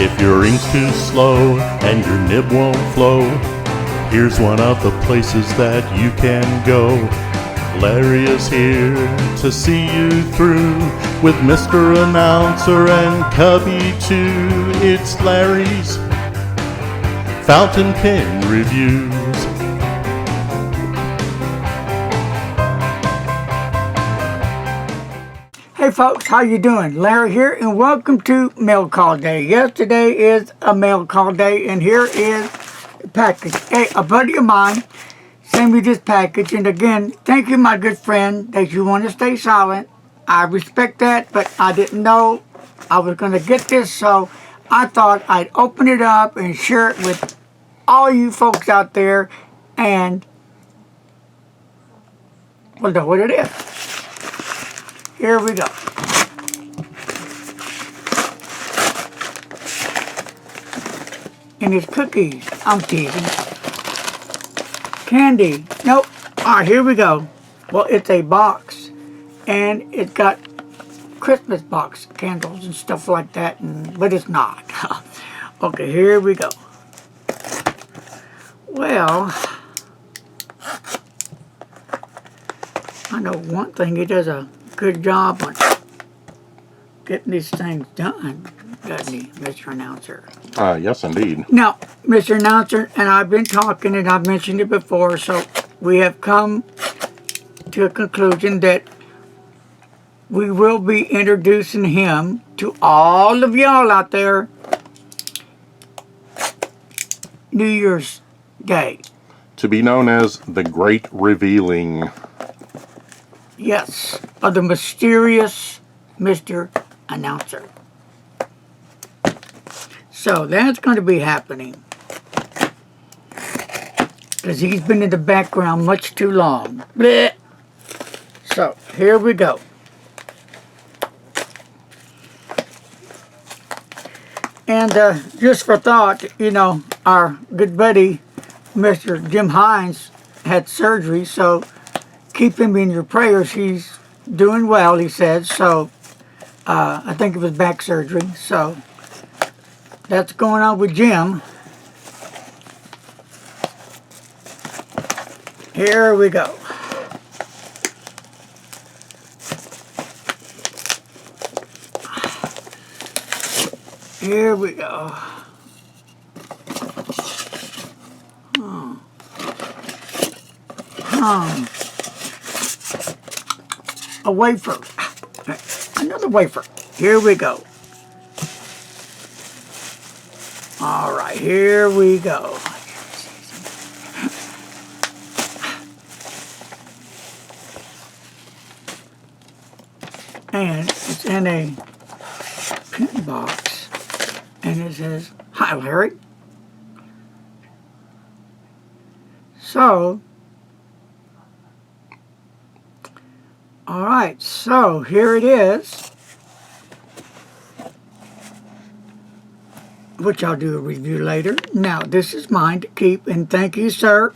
If your ink's too slow and your nib won't flow, here's one of the places that you can go. Larry is here to see you through with Mr. Announcer and Cubby too. It's Larry's Fountain Pen Reviews. Hey folks, how you doing? Larry here, and welcome to Mail Call Day. Yesterday is a mail call day, and here is a package. Hey, a buddy of mine sent me this package, and again, thank you, my good friend, that you want to stay silent. I respect that, but I didn't know I was going to get this, so I thought I'd open it up and share it with all you folks out there, and we'll know what it is. Here we go. And it's cookies. I'm teasing. Candy. Nope. Alright, here we go. Well, it's a box. And it's got Christmas box candles and stuff like that. But it's not. Okay, here we go. Well, I know one thing. He does a good job on getting these things done, doesn't he, Mr. Announcer? Yes, indeed. Now, Mr. Announcer, and I've been talking, and I've mentioned it before, so we have come to a conclusion that we will be introducing him to all of y'all out there New Year's Day. To be known as the Great Revealing. Yes, of the mysterious Mr. Announcer. So that's going to be happening. Because he's been in the background much too long. Blech. So, here we go. And just for thought, you know, our good buddy, Mr. Jim Hines, had surgery, so keep him in your prayers. He's doing well, he said. So, I think it was back surgery. So, that's going on with Jim. Here we go. Here we go. A wafer. Another wafer. Here we go. All right, here we go. And it's in a pin box. And it says, "Hi, Larry." So, all right, so here it is, which I'll do a review later. Now, this is mine to keep, and thank you, sir.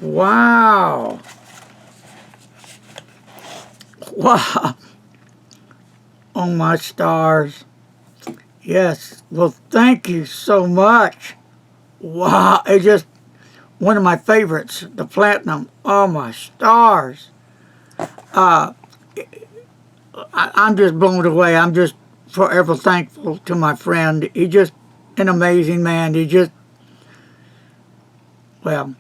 Wow. Wow. Oh, my stars. Yes. Well, thank you so much. Wow. It's just one of my favorites, the platinum. Oh, my stars. I'm just blown away. I'm just forever thankful to my friend. He's just an amazing man. He just, well,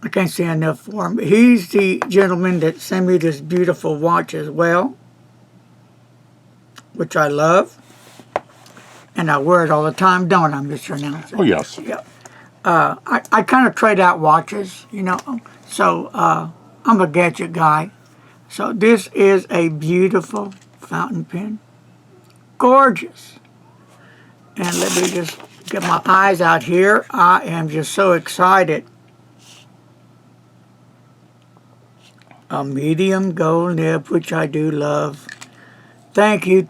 I can't say enough for him. He's the gentleman that sent me this beautiful watch as well, which I love. And I wear it all the time, don't I, Mr. Announcer? Oh, yes. Yeah. I kind of trade out watches, you know, so I'm a gadget guy. So this is a beautiful fountain pen. Gorgeous. And let me just get my eyes out here. I am just so excited. A medium gold nib, which I do love. Thank you,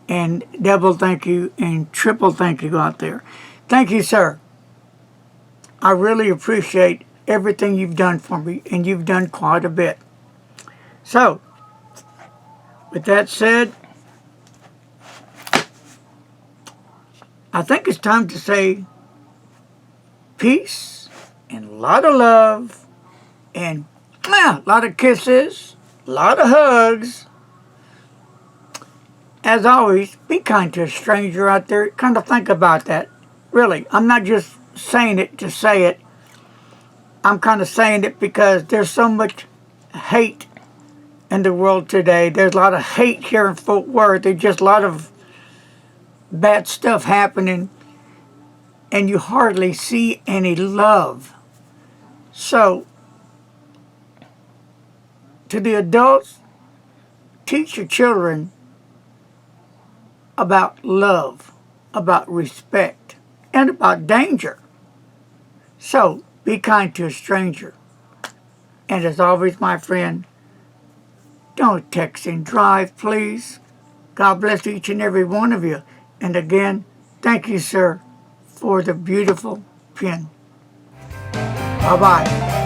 and double thank you, and triple thank you out there. Thank you, sir. I really appreciate everything you've done for me, and you've done quite a bit. So, With that said, I think it's time to say peace and a lot of love and a lot of kisses, a lot of hugs. As always, be kind to a stranger out there. Kind of think about that. Really, I'm not just saying it to say it. I'm kind of saying it because there's so much hate in the world today. There's a lot of hate here in Fort Worth. There's just a lot of bad stuff happening, and you hardly see any love. So, to the adults, teach your children about love, about respect, and about danger. So, be kind to a stranger. And as always, my friend, don't text and drive, please. God bless each and every one of you. And again, thank you, sir, for the beautiful pen. Bye-bye.